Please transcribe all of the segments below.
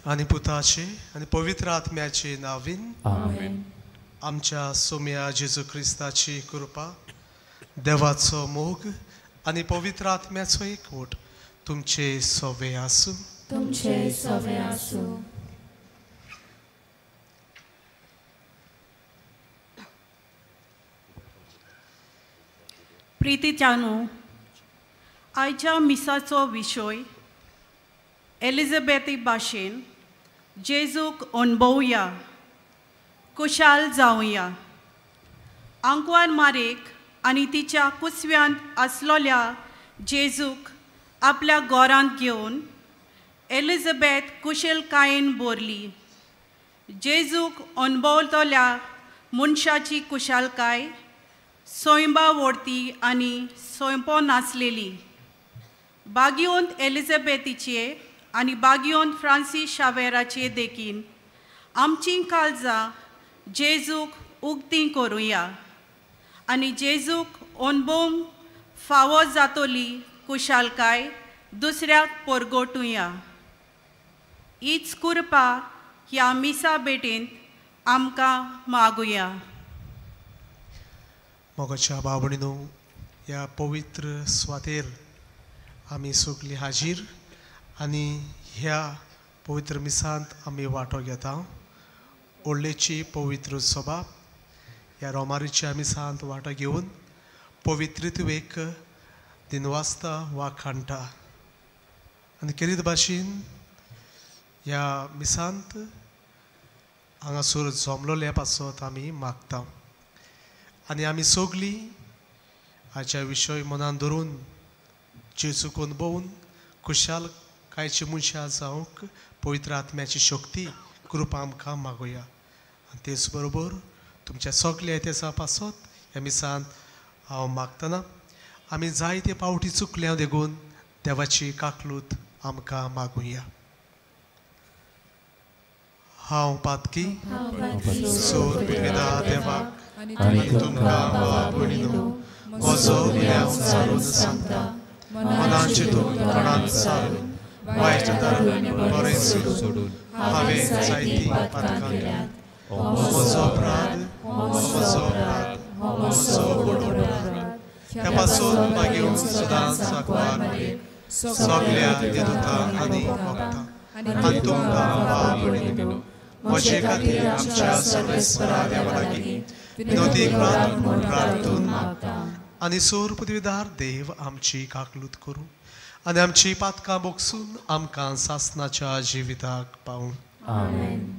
आणि पुताचे आणि पवित्र आत्म्याचे नावीन आमेन. आमच्या सोम्या जेजू ख्रिस्ताची कृपा देवाचो मोग आणि पवित्र आत्म्याचो एकवट तुमचे सवे आसूं. तुमचे सवे आसूं. प्रितीच्यानो, आयच्या मिसाचो विशय एलिझाबेथी भाशेन जेजूक अणभवया, कुशाल जावया. आंकवार मारेक आनी तिच्या कुसव्यांत आसलोल्या जेजूक आपल्या घोरांत घेवन एलिझाबेथ कुशलकायेन भरली. जेजूक अणभवतल्या मनशाची कुशलकाय स्वयंभावोडती आनी स्वयंपो नासलेली. बागयोंत एलिझाबेथीचे आनी बागयोंत फ्रांसीस शावेराचे देखीन आमची काळजां जेजूक उक्तीं करुया आनी जेजूक अणभवंक फावो जातोली कुशालकाय दुसऱ्याक परगोटुया. हीच कृपा ह्या मिसा भेटेंत आमकां मागुया. मोगाच्या भावणीनो, ह्या पवित्र स्वातेर आमी सगळीं हाजीर आनी ह्या पवित्र मिसांत आमी वांटो घेता. व्हडलेची पवित्र सभा ह्या रोमारीच्या मिसांत वांटो घेवन पवित्रत्वेक दिनवासता वा खाणटा आनी खेरीत भाशेन ह्या मिसांत हांगासर जमलोले पासत आमी मागता आनी आमी सगळीं हाच्या विशय मनान धरून जेजूक अणभवून खुशाल कांयची मनशां जावंक पवित्र आत्म्याची शक्ती कृपा आमकां मागुया. आनी तेच बरोबर तुमच्या सगळ्या येतेसा पासत ह्या मिसांत हांव मागतना आमी जायते पावटी चुकल्या देखून देवाची काकलूत आमकां मागुया. हांव पातकी सोर पिवेदा देवाक आनी तुमकां भावणीनो म्हजो गुन्यांव सारून सांगता. मनाचितून कोणान सारून वायट धर्म बरें सोडून हांवें जायतीं पातकां केल्यात. म्हजो अपराध म्हजो व्हड अपराध. त्या पासून मागीर सदांच साकवार सगळ्या देदूतांक आनी भक्तांक आनी तुमकां भावणीनो म्हजे खातीर आमच्या सर्वेस्परा देवा लागीं विनोदी प्रार्थून मागता. आनी सोर पदवीदार देव आमची काकलूत करूं आनी आमची पातकां बोगसून आमकां सासनाच्या जिविताक पावूं. आमेन.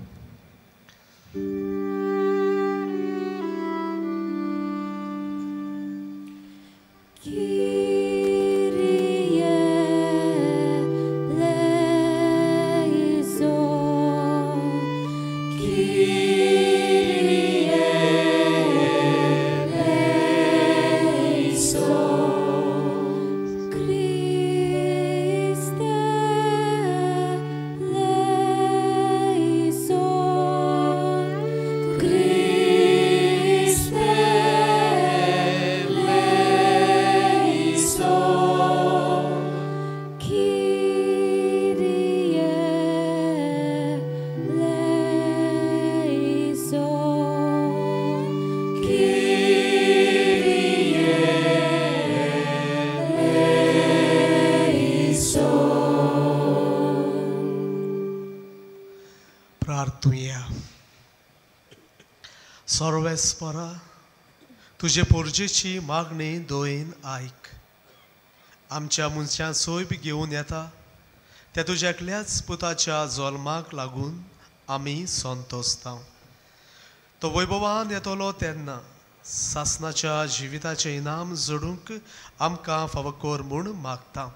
सर्वेस्परा तुझे पोरजेची मागणी दोयन आयक. आमच्या मनशां सोयब घेवन येता त्या तुज्या एकल्याच पुताच्या जल्माक लागून आमी संतोसता. तो वैभवान येतलो तेन्ना सासनाच्या जिविताचें इनाम जोडूंक आमकां फावो कर म्हूण मागता.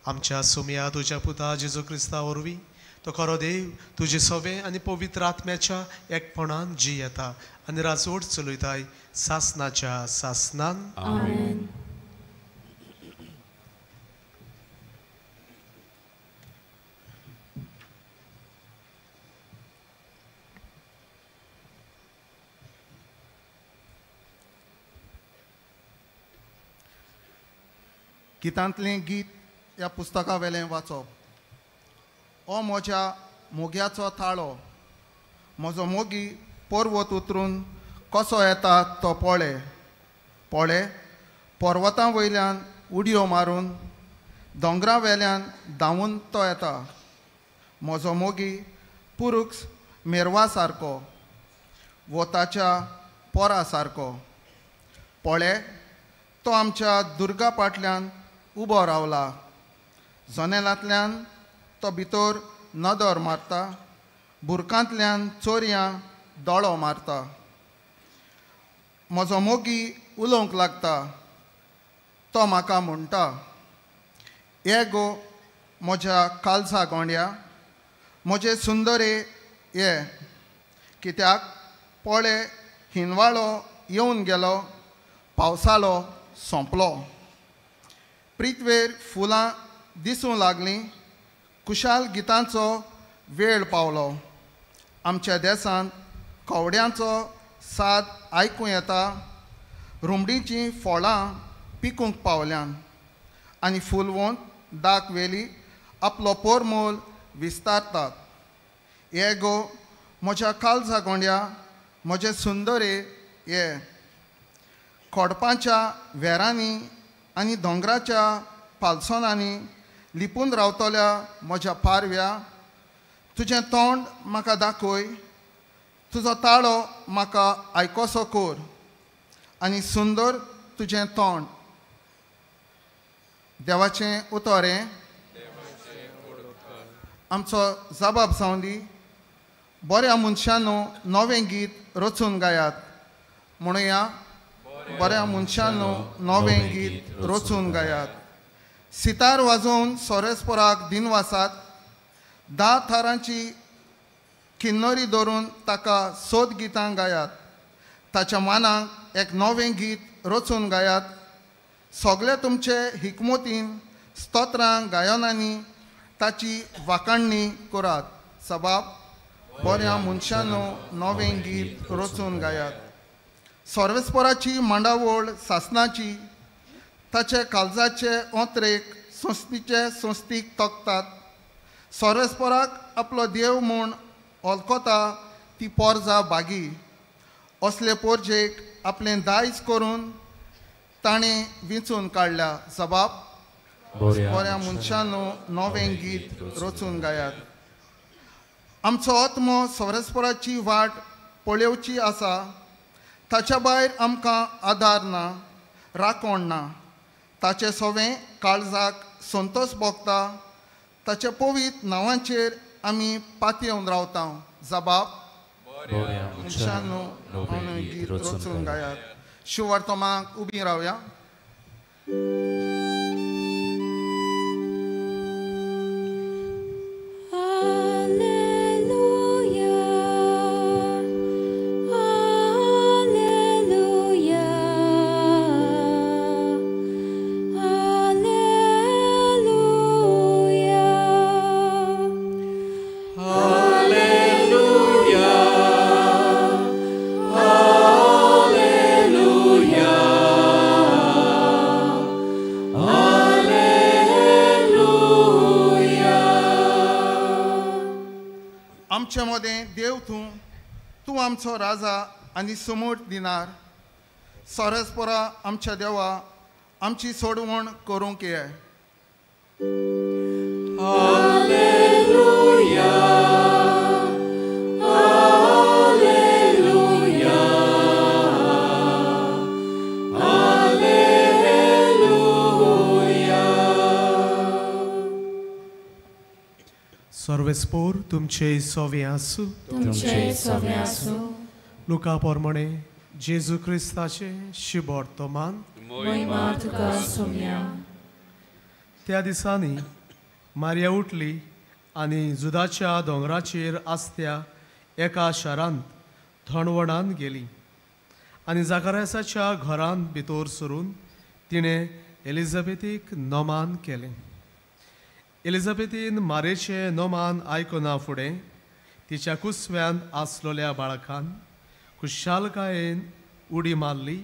आमच्या सुमया तुज्या पुता जेजू क्रिस्ता वरवीं तो खरो देव तुजे सवे आनी पवित्र आत्म्याच्या एकपणान जी येता आनी राजवट चलयताय सासनाच्या सासनान. आमेन. गितांतलें गीत ह्या पुस्तका वेलें वाचप. हो म्हज्या मोग्याचो ताळो, म्हजो मोगी पर्वत उतरून कसो येता तो पळय. पळय पर्वतां वयल्यान उडयो मारून दोंगरां वेल्यान धांवून तो येता. म्हजो मोगी पुरुक्स मेरवा सारको, वताच्या पोरा सारको. पळय तो आमच्या दुर्गा फाटल्यान उबो रावला. जनेलांतल्यान तो भितर नदर मारता, बुरकांतल्यान चोरयां दोळो मारता. म्हजो मोगी उलोवंक लागता. तो म्हाका म्हणटा, हे गो म्हज्या काळजा गोंड्या, म्हजे सुंदरे ये. कित्याक पळय हिनवाळो येवन गेलो, पावसाळो सोंपलो. प्रिथ्वेर फुलां दिसूं लागलीं, कुशाल गितांचो वेळ पावलो. आमच्या देसांत कवड्यांचो साद आयकूं येता. रुमडीचीं फळां पिकूंक पावल्यान आनी फुलवंत दाक वेली आपलो पोरमोल विस्तारतात. हे गो म्हज्या काळजा गोंड्या, म्हजे सुंदरे ये. खोडपांच्या वेरांनी आनी दोंगराच्या पालसोनांनी लिपून रावतल्या म्हज्या पारव्या, तुजें तोंड म्हाका दाखय. तुजो ताळो म्हाका आयकोसो कोर आनी सुंदर तुजें तोंड. देवाचें उतोरें. आमचो जबाब जावन दी. बऱ्या मनशांनो नवें गीत रचून गायात. म्हणुया, बऱ्या मनशांनो नवें गीत रचून गायात. सितार वाजोवन सोरेस्पराक दिनवासात. 10 थारांची किन्नरी धरून ताका सोद गितां गायात. ताच्या मानाक एक नवें गीत रचून गायात. सगळे तुमचे हिकमतीन स्तोत्रां गायनांनी ताची वाखाणणी करात. सबाब, बऱ्या मनशांनो नवें गीत रचून गायात. सर्वेस्पराची मांडावळ सासनाची, ताचे काळजाचे ओंत्रेक संस्तीचे संस्तीक तोखतात. सर्वेस्पराक आपलो देव म्हूण वळखता ती पोरजा बागी. असले पोरजेक आपलें दायज करून ताणें विंचून काडल्या. जबाब, बऱ्या मनशांनो नवें गीत रचून गायात. आमचो आत्मो सर्वेस्पराची वाट पळोवची आसा. ताच्या भायर आमकां आदार ना, राखण ना. ताचे सवें काळजाक संतोश भोगता. ताच्या पवित्र नांवांचेर आमी पातयेवन रावता. जबाब, मनशांनो नवें गीत रचून गायात. शिवर्तमाक उबीं रावया. आमचे मदें देव तूं आमचो राजा आनी समूट दिनार. सर्वेस्परा आमच्या देवा, आमची सोडवण करूंक ये. Hallelujah, hallelujah. परमेस्पोर तुमचे सोवे आसूं. तुमचे सोवे आसूं. लुका पोरमणे जेजू क्रिस्ताचे शुभ वर्तमान. महिमा तुका सोम्या. त्या दिसांनी मारिया उठली आनी जुदाच्या दोंगराचेर आसत्या एका शारांत थंडवणान गेली आनी जाकारासाच्या घरांत भितर सरून तिणें एलिझाबेथीक नोमान केलें. एलिझाबेथीन मारेचें नोमान आयकना फुडें तिच्या कुसव्यान आसलोल्या बाळकान खुशालकायेन उडी मारली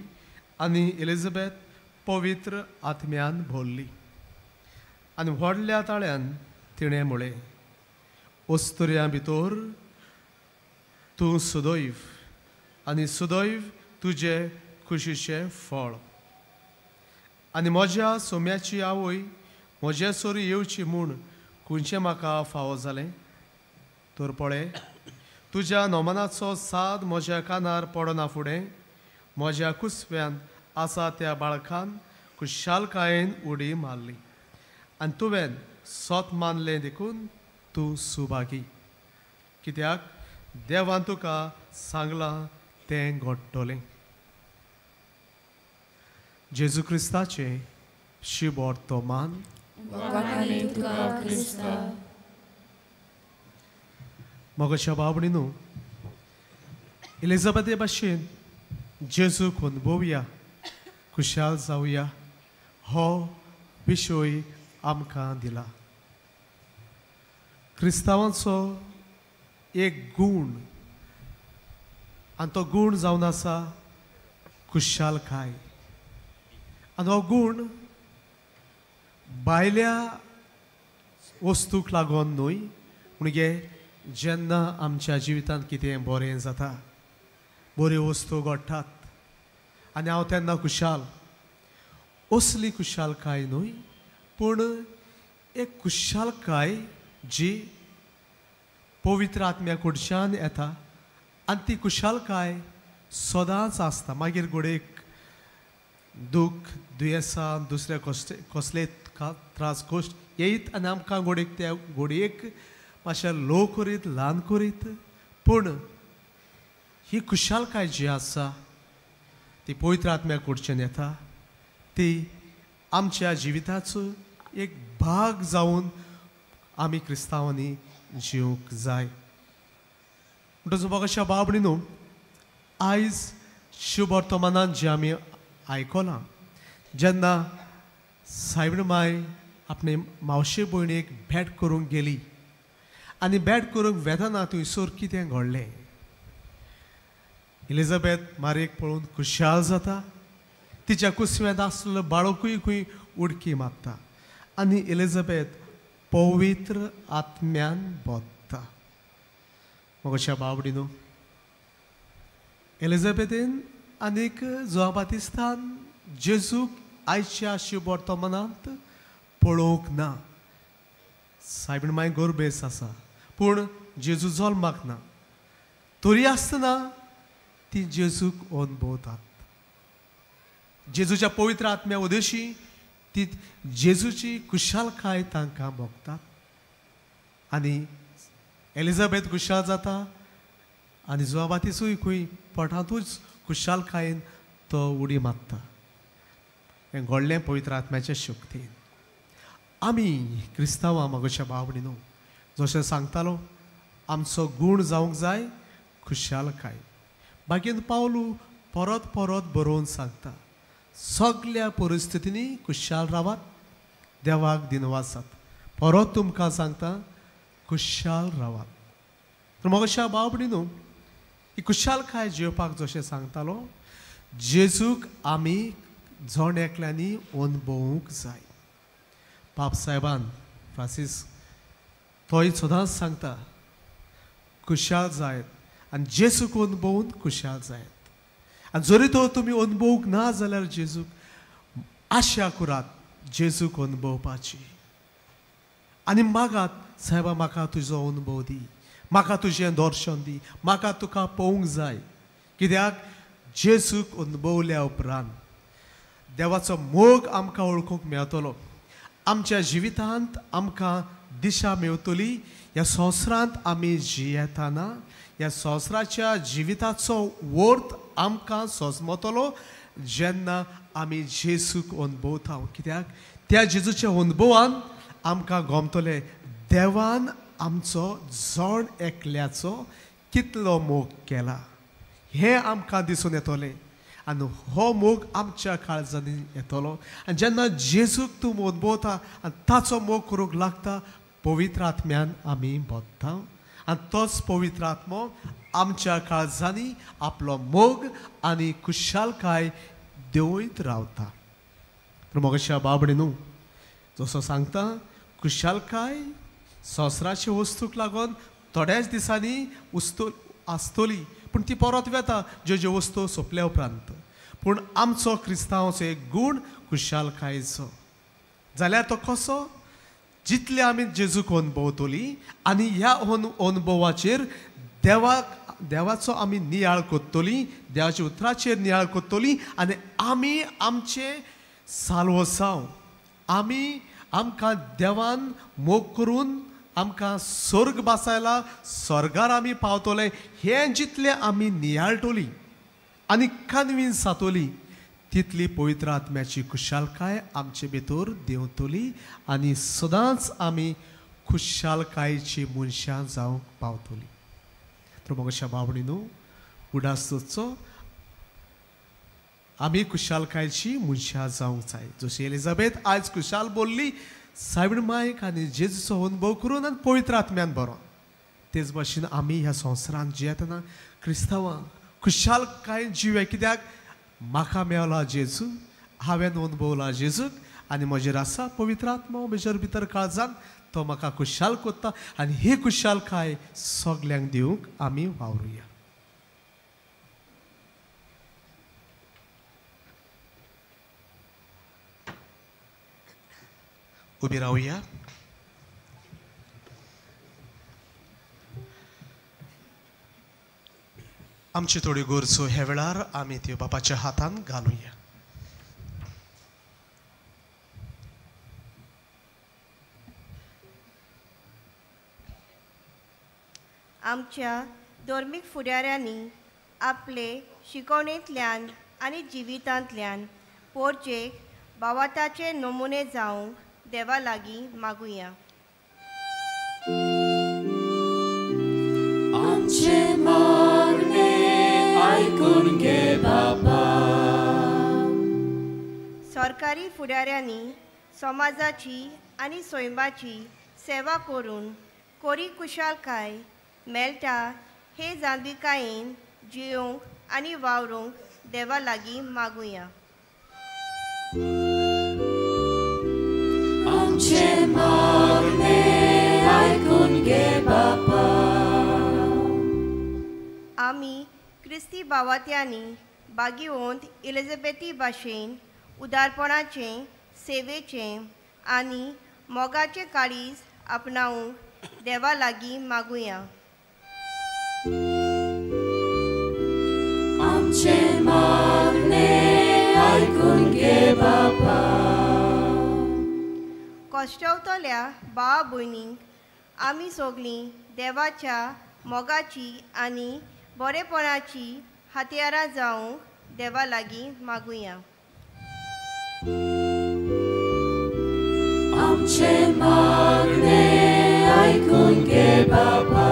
आनी एलिझाबेथ पवित्र आत्म्यान भरली. आनी व्हडल्या ताळ्यान तिणें म्हळें, ओस्तुऱ्यां भितर तूं सुदैव आनी सुदैव तुजे खुशीचें फळ. आनी म्हज्या सोम्याची आवय म्हजे सोरी येवची म्हूण खंयचें म्हाका फावो जालें. तर पळय, तुज्या नोमानाचो साद म्हज्या कानार पडना फुडें म्हज्या कुसव्यान आसा त्या बाळकान खुशालकायेन उडी मारली आनी तुवें सोत मानलें देखून तूं सुभागी, कित्याक देवान तुका सांगलां तें घडटलें. जेजू क्रिस्ताचें शुभ वर्तमान. मोगाच्या बाबडीनू एलिझाबेथे भाशेन जेजूक अनुभवया, खुशाल जावया हो विशय आमकां दिला. क्रिस्तांवांचो एक गूण आनी तो गूण जावन आसा खुशालकाय. आनी हो गूण भायल्या वस्तूक लागून न्हय, म्हणजे जेन्ना आमच्या जिवितांत कितें बरें जाता, बऱ्यो वस्तू घडटात आनी हांव तेन्ना खुशाल, असली खुशालकाय न्हय, पूण एक खुशालकाय जी पवित्र आत्म्या कडच्यान येता आनी ती खुशालकाय सदांच आसता. मागीर घोडेक दूख दुयेंसां दुसरे कसले त्रास गोश्ट येयत आनी आमकां घोडेक त्या घोडयेक मातशें लो करीत, ल्हान करीत, पूण ही खुशालकाय जी आसा ती पवित्र आत्म्या कडच्यान येता. ती आमच्या जिविताचो एक भाग जावन आमी क्रिस्तांवांनी जिवंक जाय. म्हणटच मोगाच्या बाबडीनू आयज शुभ वर्तमानान जें आमी आयकलां, जेन्ना सायबीण माय आपणे मावशे भयणीक भेट करूंक गेली आनी भेट करूंक वेतना थंयसर कितें घडलें. एलिझाबेथ मारेक पळोवन खुशाल जाता, तिच्या कुसव्यांत आसलेलो बाळकूय खंय उडकी मारता आनी एलिझाबेथ पवित्र आत्म्यान बोधता. मोगाच्या बाबडीनू एलिझाबेथीन आनीक जोआबातिस्तान जेजूक आयच्या शुभ वर्तमानांत पळोवंक ना. सायबीण माय गोरबेस आसा, पूण जेजू जल्माक ना. तरी आसतना ती जेजूक अनुभवतात. जेजूच्या पवित्र आत्म्या उदेशी ती जेजूची खुशालकाय तांकां भोगतात. आनी एलिझाबेथ खुशाल जाता आनी जोआबातीसूय खंय पोटांतूच खुशालकायेन तो उडी मारता. हें घडलें पवित्र आत्म्याच्या शक्तीन. आमी क्रिस्तांवां मोगाच्या बाबडीनू जशें सांगतालो, आमचो गूण जावंक जाय खुशालकाय. बागेन पावलू परत परत बरोवन सांगता, सगळ्या परिस्थितींनी खुशाल रावात, देवाक दिनवासात. परत तुमकां सांगता, खुशाल रावात. तर मोगाच्या बाबडीनू ही खुशालकाय जेवपाक जशें सांगतालो, जेजूक आमी जण एकल्यांनी अनुभवूंक जाय. पाप साहेबान फ्रांसीस तोय सदांच सांगता, खुशाल जायत आनी जेजूक अनुभवून खुशाल जायत. आनी जरी तो तुमी अनुभवूंक ना जाल्यार जेजूक आशा करात जेजूक अनुभवपाची. आनी मागात, साहेबा म्हाका तुजो अनुभव दी, म्हाका तुजें दर्शन दी, म्हाका तुका पळोवंक जाय. कित्याक जेजूक अनुभवल्या उपरांत देवाचो मोग आमकां वळखूंक मेळटलो. आमच्या जिवितांत आमकां दिशा मेवतली ह्या संवसारांत आमी जियेताना ह्या संवसाराच्या जिविताचो वर्थ आमकां सोजमतलो जेन्ना आमी जेजूक अनुभवता कित्याक त्या जेजूच्या अनुभवान आमकां गमतले देवान आमचो जण एकल्याचो कितलो मोग केला हें आमकां दिसून येतलें आनी हो मोग आमच्या काळजांनी येतलो आनी जेन्ना जेजूक तूं अनुभवता आनी ताचो मोग करूंक लागता पवित्र आत्म्यान आमी बोधता आनी तोच पवित्र आत्मो आमच्या काळजांनी आपलो मोग आनी खुशालकाय देवयत रावता तर मोगाच्या बाबडे न्हू जसो सांगता खुशालकाय संवसाराचे वस्तूक लागून थोड्याच दिसांनी वस्तू आसतली पूण ती परत वेता ज्यो ज्यो वस्तू सोंपल्या उपरांत पूण आमचो क्रिस्तांवाचो एक गूण खुशालकायेचो जाल्यार तो कसो जितले आमी जेजूक अनुभवतली आनी ह्या अनुभवाचेर देवाचो आमी नियाळ कोत्तली देवाच्या उतराचेर नियाळ कोत्तली आनी आमी आमचे साल्वसांव आमकां देवान मोग करून आमकां स्वर्ग बासायला स्वर्गार आमी पावतले हें जितले आमी नियाळटली आनी कन्विन्स जातली तितली पवित्र आत्म्याची खुशालकाय आमचे भितर देंवतली आनी सदांच आमी खुशालकायेची मनशां जावंक पावतली तर मोगाच्या भावणीनो उडास दवरचो आमी खुशालकायेची मनशां जावंक जाय जशी एलिझाबेथ आयज खुशाल बोल्ली सायबीण मायक आनी जेजूचो अनुभव करून आनी पवित्र आत्म्यान बरो तेच भाशेन आमी ह्या संवसारांत जियेतना क्रिस्तांवां खुशालकायेन जिवया कित्याक म्हाका मेवला जेजू हांवें अनुभवला जेजूक आनी म्हजेर आसा पवित्र आत्मा म्हजेर भितर काळजान तो म्हाका खुशाल कोत्ता आनी ही खुशालकाय सगल्यांक दिवंक आमी वावरुया उबी रावया आमची थोडी गोरसो ह्या वेळार आमी त्यो बापाच्या हातान घालुया आमच्या धर्मीक फुडाऱ्यांनी आपले शिकवणेंतल्यान आनी जिवितांतल्यान पोरचेक भावाताचे नमुने जावंक देवा लागीं मागुया आमचे मागणे आयकून घे बाबा सरकारी फुडाऱ्यांनी समाजाची आनी सैमाची सेवा करून कोरी कुशालकाय मेळटा हे जाणविकायेन जियोंक आनी वावरूंक देवा लागीं मागुया आमचे मागणे आयकून घे बाबा आमी क्रिस्ती भावात्यांनी बागीवंत एलिझाबेथी भाशेन उदारपणाचें सेवेचें आनी मोगाचें काळीज आपणावंक देवा लागीं मागुया आमचे मागणे आयकून घे बाबा कश्टावतल्या भावा भयणींक आमी सगळीं देवाच्या मोगाची आनी बरेपणाची हातयारां जावंक देवा लागीं मागुया आमचे मागणे आयकून घे बाबा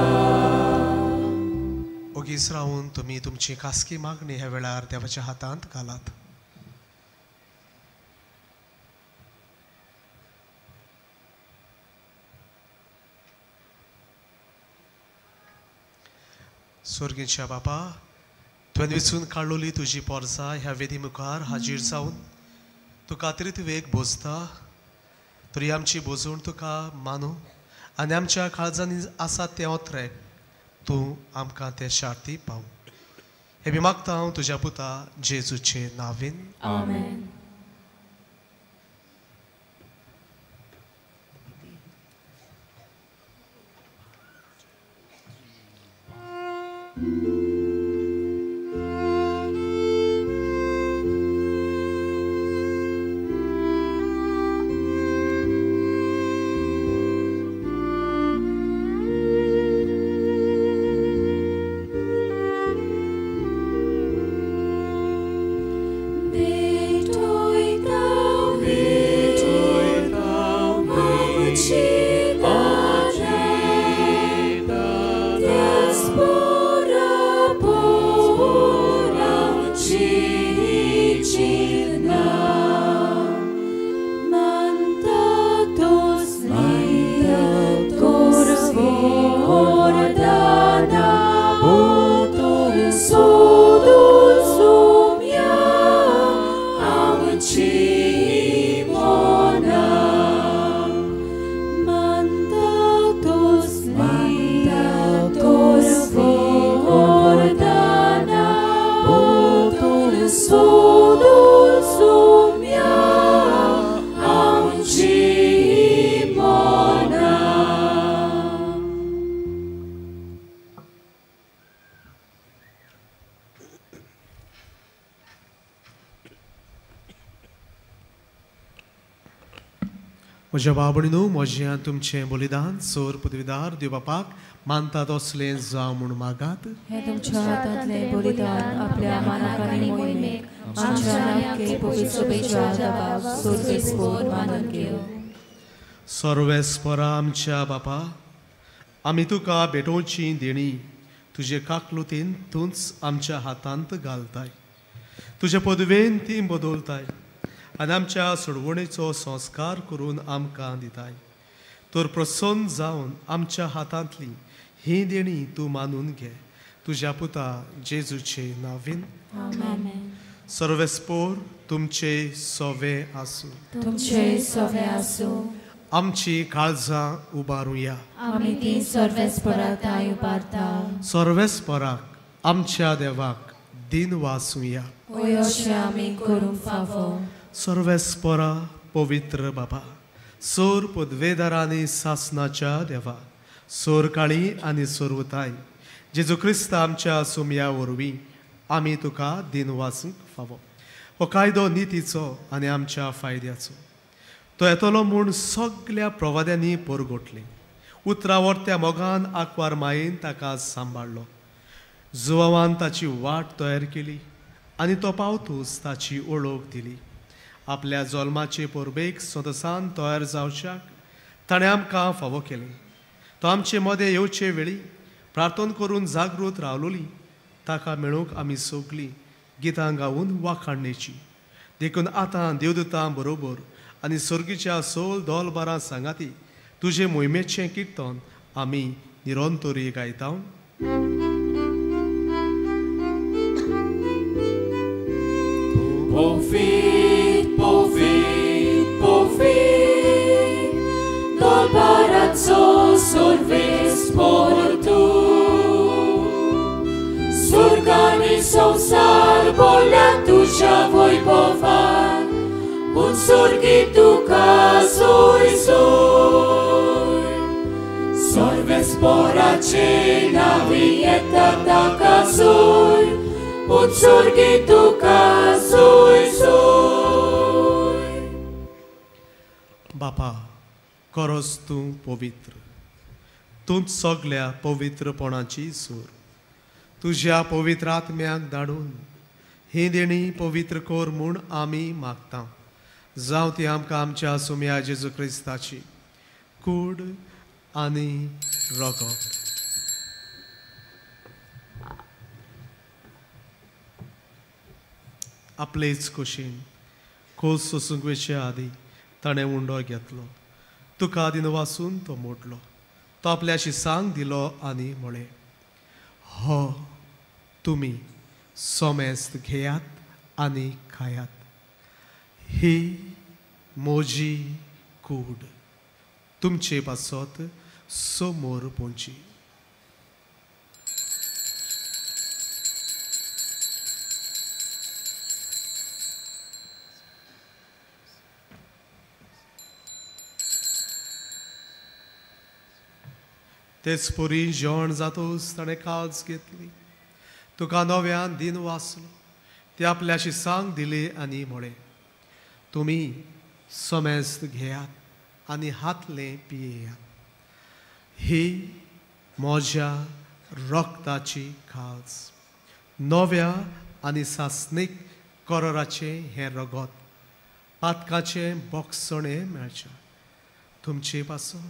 ओगीच रावून तुमी तुमची खासगी मागणी ह्या वेळार देवाच्या हातांत घालात स्वर्गीच्या बापा तुवें वेचून काडलोली तुजी पोरसां ह्या वेदी मुखार हाजीर जावन तुका खात्रीत वेग बोजता तरी आमची बोजवण तुका मानू आनी आमच्या काळजांनी आसा तें ओत्रेक तूं आमकां ते शार्ती पाव हे बी मागता हांव तुज्या पुता जेजूचे नांवेन आमेन म्हज्या बाबणीनू म्हजें तुमचें बलिदान सोर पदवीदार देव बापाक मानतात असलें जावं म्हूण मागात. हे तुमच्या हातांतलें बलिदान आपल्या मानाक आनी मोहिमेक आमच्या नामके पवित्र बेजार दबाव सोर्वेस्पोर मानून घेव. सर्वेस्परा आमच्या बापा, आमी तुका भेटोवची देणी तुजे काकलुतीन तूंच आमच्या हातांत घालताय. तुजे पदवेन ती बदलताय आनी आमच्या सोडवणेचो संस्कार करून आमकां दिताय. तर प्रसन्न जावन आमच्या हातांतली ही देणी तूं मानून घे. तुज्या पुता जेजूचे नांवीन. सर्वेस्पोर तुमचे सोवे आसूं. तुमचे सोवे आसूं. आमची काळजां उबारुया. आमी ती सर्वेस्पराक दाय उबारता. सर्वेस्पराक आमच्या देवाक दिन वासुया. अशें आमी करूंक फावो. सर्वेस्परा पवित्र बाबा, सोर पदवेदारांनी सासनाच्या देवा, सोर काळी आनी सोरवताय जेजू क्रिस्त आमच्या सुमया वरवीं आमी तुका दिन वाचूंक फावो. हो कायदो नितीचो आनी आमच्या फायद्याचो. तो येतलो म्हूण सगळ्या प्रवाद्यांनी परगोटले. उतरावरत्या मोगान आंकवार मायेन ताका सांबाळलो. जुवावान ताची वाट तयार केली आनी तो पावतूच ताची वळख दिली. आपल्या जल्माचे परबेक सदसान तयार जावच्याक ताणें आमकां फावो केलें. तो आमचे मदें येवचे वेळी प्रार्थना करून जागृत रावलोली. ताका मेळूंक आमी सगळीं गितां गावून वाखाणणेची. देखून आतां देवदूतां बरोबर आनी सर्गीच्या सोल दोलबारां सांगाती तुजे मोहिमेचें किर्तन आमी निरंतरी गायता. Dolbarazzo sorvespor tu. Surgani संसार बोल्या तुझ्या वैभवान. उत्सर्गी तुका सोय सोय. सर्वेस्पराचे नावी येता ताका सोय. उत्सर्गी तुका सोय सोय. बापा, खरोच तूं पवित्र. तूंच सगळ्या पवित्रपणाची सूर. तुज्या पवित्र आत्म्याक धाडून ही देणी पवित्र कोर म्हूण आमी मागता. जावं ती आमकां आमच्या सुम्या जेजू क्रिस्ताची कूड आनी रगत. आपलेच कुशीन खोस सोसूंक वेचे आदी ताणें उंडो घेतलो. तुका दिन वासून तो मोडलो. तो आपल्या शिसांक दिलो आनी म्हळें, हो तुमी सोमेस्त घेयात आनी खायात. ही म्हजी कूड. तुमचे पासत समोर पोंची. तेच पुरी जेवण जातूच ताणें काळज घेतली. तुका नव्यान दिन वाचलो. ते आपल्या शिसांक दिले आनी म्हळें, तुमी सोमेस्त घेयात आनी हातले पियेयात. ही म्हज्या रक्ताची काळज. नव्या आनी सासणीक कराराचें हें रगत. पातकाचें बोगसणें मेळचें. तुमचे पासत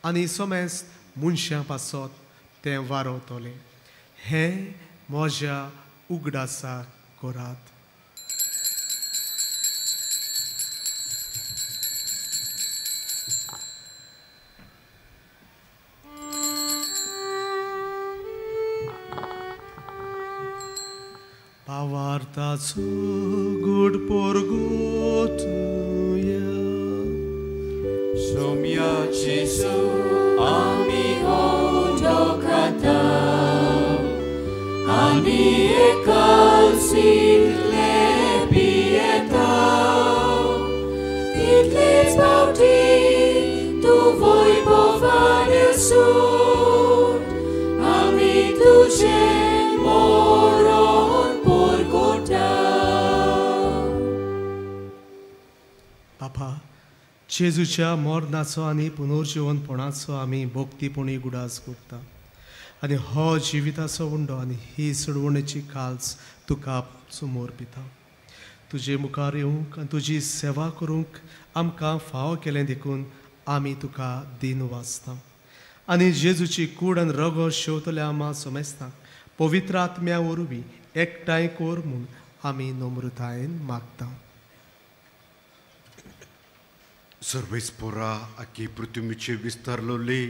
आनी सोमेस्त मनशां पासत तें वारवतलें. हें म्हज्या उगडासाक करात. Pavartațu gud porgotuia. Somia Jesu ami ondokatau. Ani ekalsit lepietau. Titles bauti tu voi povane sud. Ami tuce moron porgotau. Papa, जेजूच्या मरणाचो आनी पुनर्जीवनपणाचो आमी भोक्तीपणी गुडास करता आनी हो जिविताचो उंडो आनी ही सोडवणेची काल्स तुका समोर पिता. तुजे मुखार येवंक आनी तुजी सेवा करूंक आमकां फाव केलें देखून आमी तुका दिन वाचता आनी जेजूची कूड आनी रगत शेवतल्या आमा समेस्तांक पवित्र आत्म्या वरवीं एकठांय कोर म्हूण आमी नम्रतायेन मागता. सर्वेस्पोरा आखी पृथ्वीचे विस्तारलोले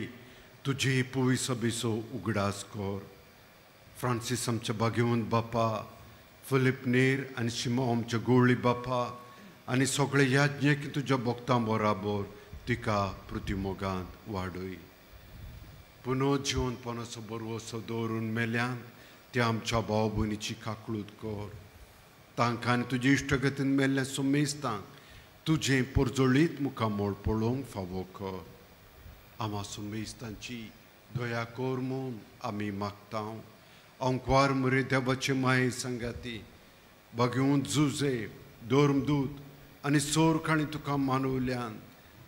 तुजे पोवी सभेचो उगडास कर. फ्रांसीस आमच्या भाग्यवंत बापा, फिलिप नेर आनी शिमा आमच्या गोळी बापा आनी सगळे याज्ञेक तुज्या भक्तां बराबर तिका पृथ्वीमोगांत वाडय. पुनर्जीवनपणाचो बरवसो दवरून मेल्यान त्या आमच्या भाव भयणीची काकळूत कर. तांकां आनी तुजे इश्टगतीन मेल्ल्या सोमेस्तांक तुजें परजळीत मुखामोळ पळोवंक फावो कर. आमा सोमेस्तांची दया कर म्हूण आमी मागता. अंकवार मरे देवाचे माये संगाती भाग्यवंत जुजे, धर्मदूत आनी सोरखाणी तुका मानवल्यान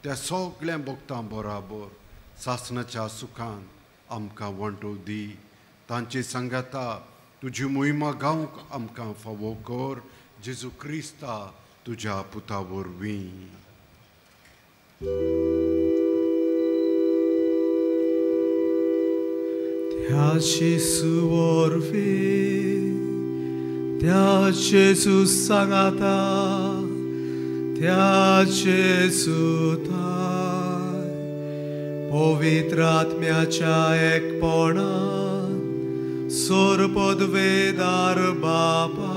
त्या सगळ्या भक्तां बराबर सासणाच्या सुखान आमकां वंटो दी. तांचे संगाता तुजी मोहिमा गावंक आमकां फावो कर. जेजू क्रिस्ता तुज्या पुता वरवीं. त्या जेजू वरवीं, त्या जेजू सांगाता, त्या जेजू थाय पवित्र आत्म्याच्या एकपणान सोरपदवेदार बापा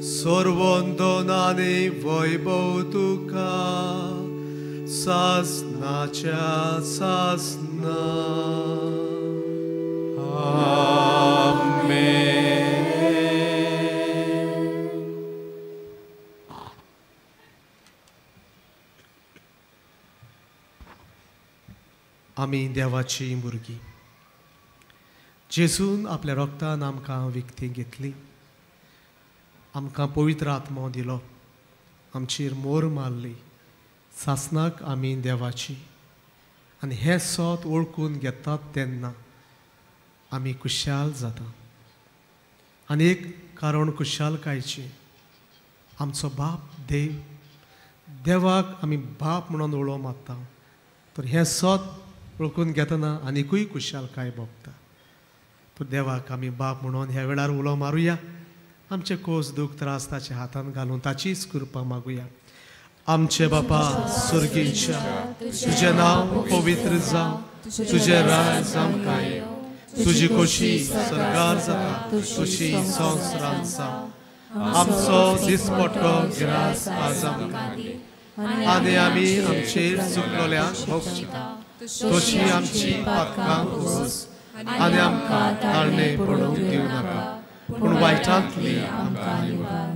सर्वोंदोन आनी वैभव तुका सासनाच्या सासना. आमेन. आमी देवाची भुरगीं. जेजून आपल्या रोगतान आमकां विकती घेतली, आमकां पवित्र आत्मो दिलो, आमचेर मोर मारली. सासनाक आमी देवाची आनी हे सोत वळखून घेतात तेन्ना आमी खुशाल जाता. आनी एक कारण खुशालकायेचें आमचो बाप देव, देवाक आमी बाप म्हणून उलो मारता. तर हें सोत वळखून घेतना आनिकूय खुशालकाय भोगता. तर देवाक आमी बाप म्हणून ह्या वेळार उलो मारुया. आमचे कोस दूख त्रास ताच्या हातान घालून ताचीच कृपा मागुया. आमचे बापा सुर्गीच्या, तुजें नांव पवित्र जावं, तुजें राय जावं येवं, तुजी खोशी सरकार जाता तशी संवसारांत जावं. आमचो दिसपट्टो गिरास आज आमकां दी आनी आमी आमचेर चुकलोल्यांक भोगता तशी आमची पातकां उगोस आनी आमकां ताळणे पडूंक दिवं नाका, पूण वायटांतली आमकां निवार.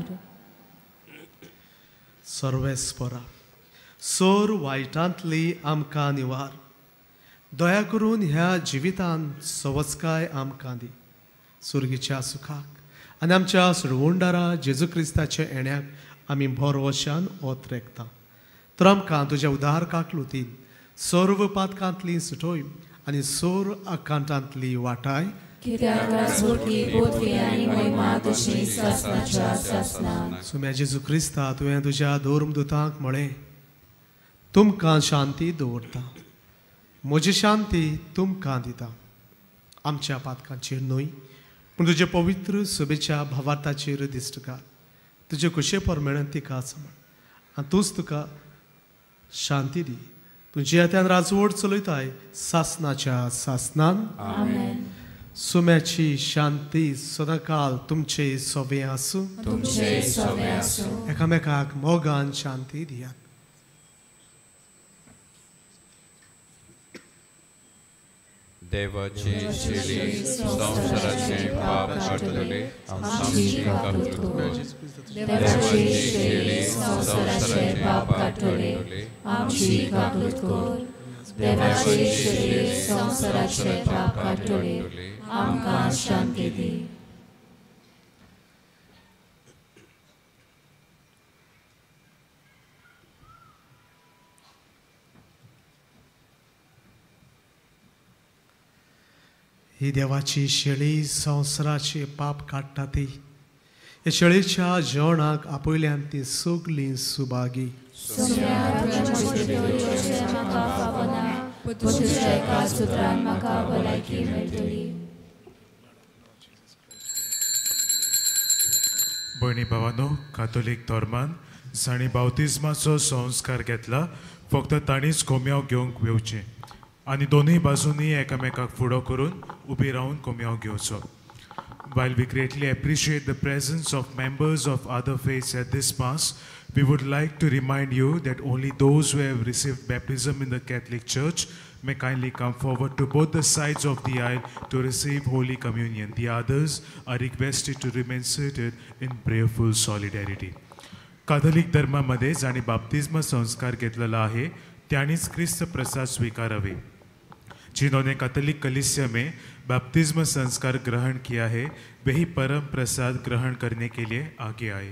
सर्वेस्परा, सोर वायटांतली आमकां निवार. दया करून ह्या जिवितान सवचकाय आमकां दी. सुर्गीच्या सुखाक आनी आमच्या सोडवणदारा जेजू क्रिस्ताच्या येण्याक आमी भरवशान ओत रेखता. तर आमकां तुज्या उदार काकलुतीन सर्व पातकांतली सुटोय आनी सोर आकांतांतली वाटाय. सुम्या जेजू क्रिस्ता तुवें तुज्या धर्मदुतांक म्हळें, तुमकां शांती दवरता, म्हजी शांती तुमकां दिता. आमच्या पातकांचेर न्हय पूण तुजे पवित्र सभेच्या भावार्थाचेर दिश्ट घाल. तुजे कुशे परमेळन तिका सांबाळ आनी तूंच तुका शांती दी. तुजी हात्यान राजवट चलयताय सासनाच्या सासनान. सुम्याची शांती सदांकाल तुमचे सोबे आसूं. एकामेकाक मोगान शांती दियात. देवाची शेळी संवसाराचे पाप काडटले, आमची काकूट कर. देवाची शेळी संवसाराचे पाप काडटले, आमची काकूट कर. देवाची शेळी संवसाराचे पाप काडटले, आमकां शांती दी. ही देवाची शेळी संवसाराचे पाप काडटा ती. हे शेळीच्या जेवणाक आपयल्यान ती सगळीं सुभागी. भयणी भावांनो, कातोलीक धर्मान जाणी बावतिजमाचो संस्कार घेतला फक्त ताणीच कोम्याव घेवंक येवचें आनी दोनूय बाजूंनी एकामेकाक फुडो करून उबी रावन कोम्याव घेवचो. While we greatly appreciate the presence of members of other faiths at this Mass, we would like to remind you that only those who have received baptism in the Catholic Church may kindly come forward to both the sides of the aisle to receive Holy Communion. The others are requested to remain seated in prayerful solidarity. Catholic धर्मामध्ये जाणी बाप्तिस्म संस्कार घेतलेला आहे त्यानेच ख्रिस्त प्रसाद स्वीकारावे. जिन्होंने Catholic कलीसिया में बपतिस्म संस्कार ग्रहण किया है वही परम प्रसाद ग्रहण करने के लिए आगे आए.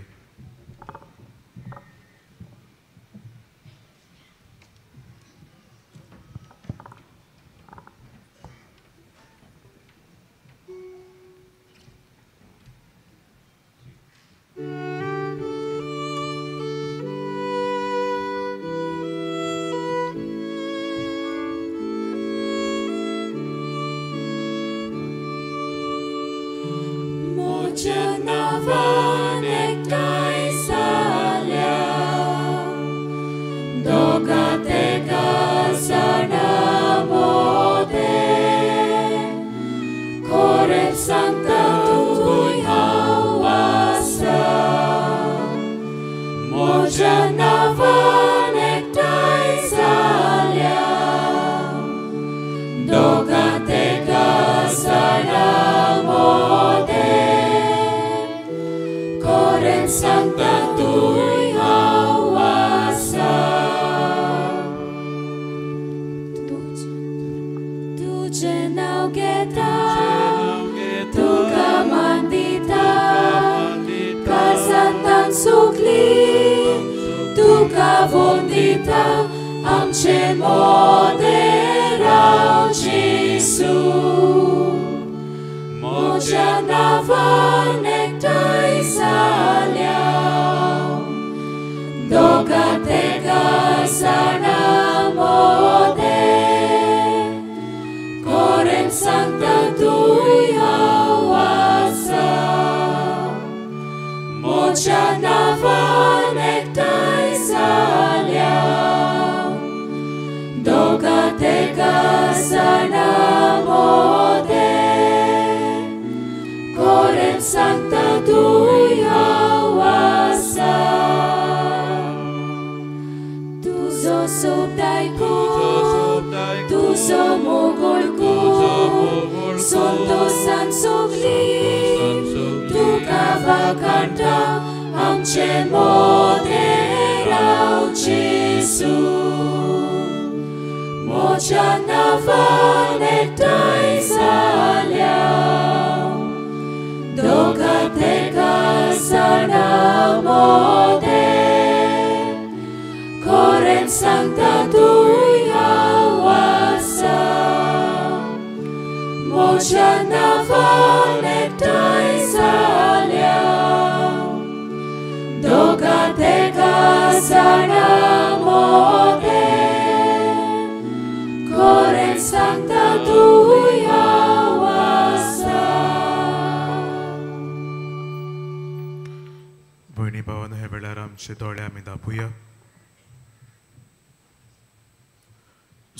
भयणी भावांनो, हे वेळार आमचे दोळे आमी धांपूया.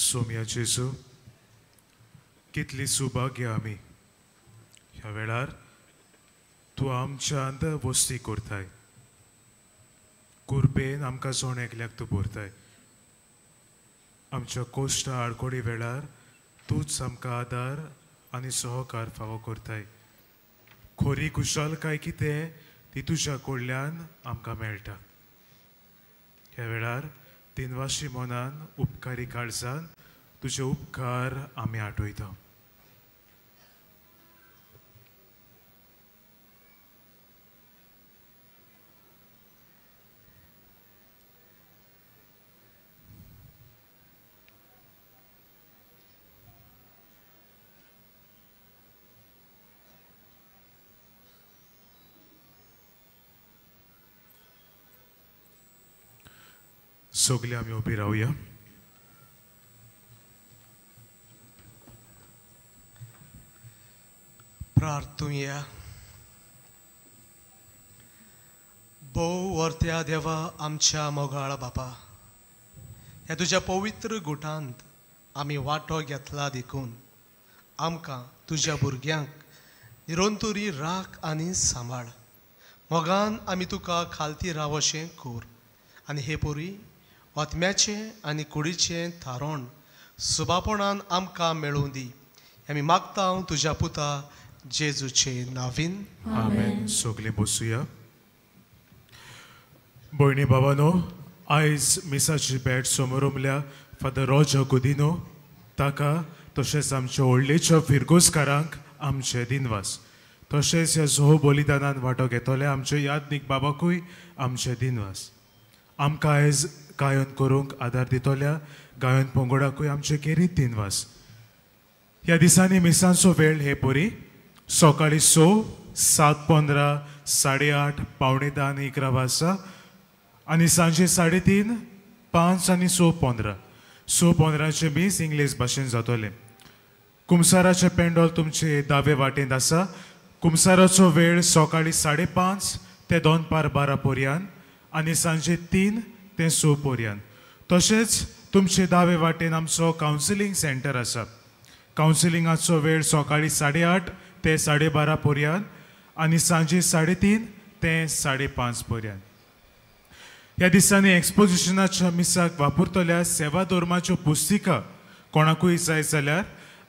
सोम्या जेजू, कितली सुभाग्य आमी ह्या वेळार तूं आमच्या अंदर वस्ती करताय. कुर्बेन आमकां जोण एकल्याक तूं भरताय. आमच्या कोश्ट आडकोडी वेळार तूंच आमकां आदार आनी सहकार फावो करताय. खोरी कुशलकाय कितें ती तुज्या कडल्यान आमकां मेळटा. ह्या वेळार दिनवाशी मनान उपकारी काळजान तुजे उपकार आमी आठयता. सगळीं आमी उबी रावया. प्रार्थुया. भोव वर्त्या देवा आमच्या मोगाळ बापा, ह्या तुज्या पवित्र गुटांत आमी वांटो घेतला देखून आमकां तुज्या भुरग्यांक निरंतरी राख आनी सांबाळ. मोगान आमी तुका खालती राव अशें कोर आनी हे पोरी ओतम्याचें आनी कुडीचें थारोण सुबापणान आमकां मेळूं दी. आमी मागता तुज्या पुता जेजूचे नांवीन. आमेन. सगळीं बसूया. भयणी भावानो, आयज मिसाची भेट समोर उमल्या फादर रॉजर गुदिनो ताका तशेंच आमच्या व्हडलेच्या फिरगोसकारांक आमचे दिनवास. तशेंच ह्या सोहो बलिदानान वांटो घेतल्या आमच्या यादनीक बाबाकूय आमचे दिनवास. आमकां आयज गायन करूंक आदार दितल्या गायन पंगडाकूय आमचे केरीत दिनवास. ह्या दिसांनी मिसांचो वेळ हे पोरी सकाळी 6, 7:15, 8:30, 9:45 आनी 11 वाजता आनी सांजे 3:30, 5 आनी 6:15. 6:15चे मीस इंग्लीश भाशेन जातले. कुमसाराचे पेंडॉल तुमचे दावे वाटेंत आसा. कुमसाराचो वेळ सकाळी 5:30 ते 2:12 पर्यंत आनी सांजे 3 ते 6 पर्यंत. तशेंच तुमचे दावे वाटेन आमचो कावन्सिलींग सेंटर आसा. कावन्सिलिंगाचो वेळ सकाळी 8:30 ते 12:30 पर्यंत आनी सांजे 3:30 ते 5:30 पर्यंत. ह्या दिसांनी एक्सपोजिशनाच्या मिसाक वापरतल्या सेवा धर्माच्यो पुस्तिका कोणाकूय जाय जाल्यार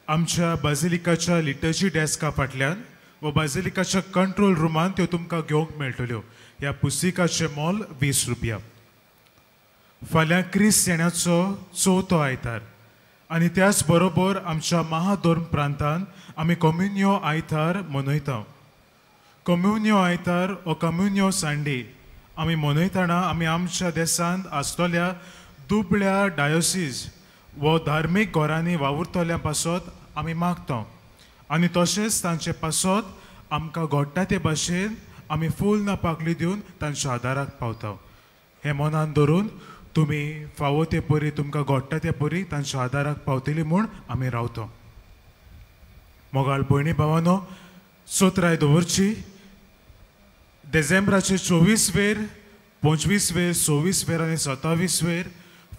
आमच्या बाजिलिकाच्या लिटर्जी डेस्का फाटल्यान व बाजिलिकाच्या कंट्रोल रुमान त्यो तुमकां घेवंक मेळटल्यो. ह्या पुस्तिकाचें मोल 20 रुपया. फाल्यां क्रिस्त येण्याचो 4थो आयतार आनी त्याच बरोबर आमच्या महाधर्म प्रांतान आमी कम्युनियो आयतार मनयता. कम्युनियो आयतार ओ कम्युनियो संडे आमी मनयतना आमी आमच्या देशांत आसतल्या दुबळ्या डायोसीज व धार्मीक घरांनी वावुरतल्या पासत आमी मागता आनी तशेंच तांचे पासत आमकां घडटा ते भाशेन आमी फूल ना पाकली दिवन तांच्या आदाराक पावता. हें मनान धरून तुमी फावो ते परी तुमकां घडटा ते परी तांच्या आदाराक पावतली म्हूण आमी रावता. मोगाळ भयणी भावानो, सोत्राय दवरची. डिसेंबराचे 24 वेर, 25 वेर, 26 वेर आनी 27 वेर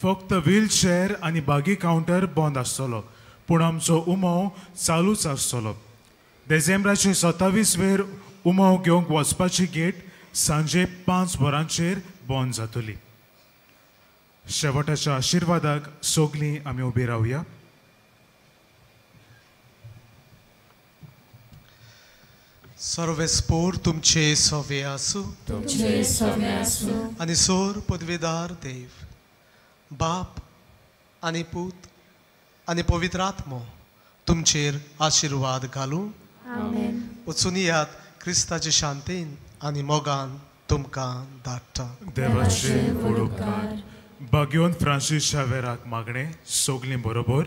फक्त व्हीलचेअर आनी बागी कावंटर बंद आसतलो पूण आमचो उमाव चालूच आसतलो. डिसेंबराचे 27 वेर उमाव घेवंक वचपाची गेट सांजे 5 वरांचेर बंद जातली. शेवटाच्या आशिर्वादाक सगळीं आमी उबी रावया. सर्वेस्पोर तुमचे सवे आसूं. आनी सोर पदवीदार देव बाप आनी पूत आनी पवित्र आत्मो तुमचेर आशिर्वाद घालूं. वचून यात क्रिस्ताचे शांतीन आनी मोगान तुमकां धाडटा. देवाचे व्हड उपकार. बागयोन फ्रांसीस शावेराक मागणे सगळीं बरोबर.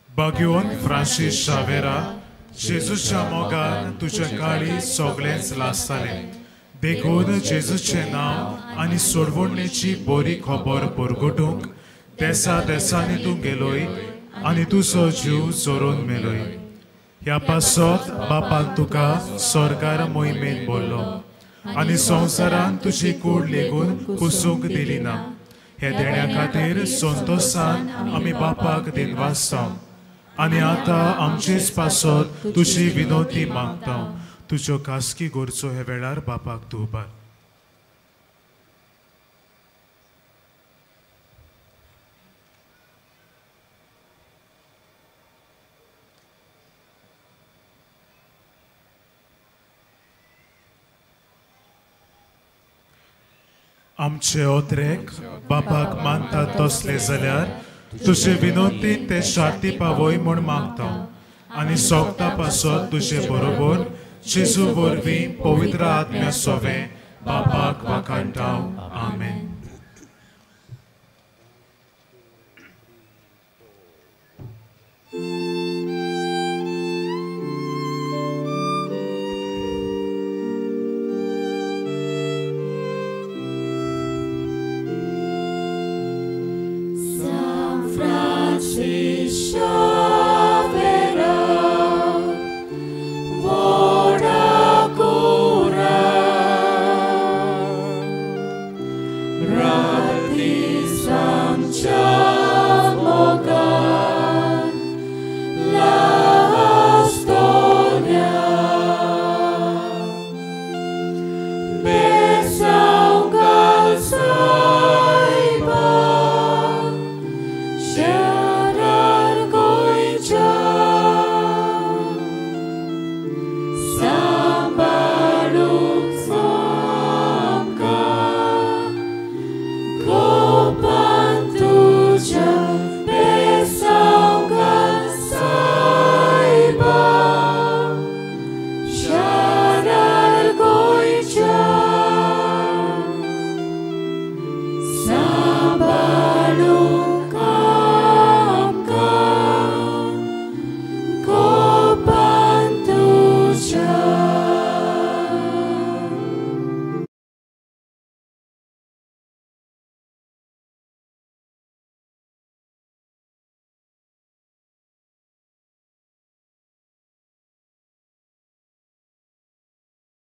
बागयोन फ्रांसीस शावेरा, जेजूच्या मोगान तुज्या काळी सगळेंच लासताले देखून जेजूचें नांव आनी सोडवणेची बरी खबर परगटूंक देसा देसांनी तूं गेलोय आनी तुजो जीव चोरून मेलोय. ह्या पासत बापान तुका स्वर्गार मोहिमेन बोल्लो आनी संवसारान तुजी कूड लेगून कुसूंक दिली ना. हे देण्या खातीर संतोशान आमी बापाक दिनवासता आनी आतां आमचेच पासत तुजी विनोती मागता. तुज्यो खासगी गरजो हे वेळार बापाक तूं उबार. आमचे ओत्रेक बापाक मानतात तसले जाल्यार तुजे विनोती ते शार्ती पावय म्हूण मागता आनी सोगता पासत तुजे बरोबर जेजू वरवीं पवित्र आत्म्या सोवे बापाक वाखाणटाव. आमेन.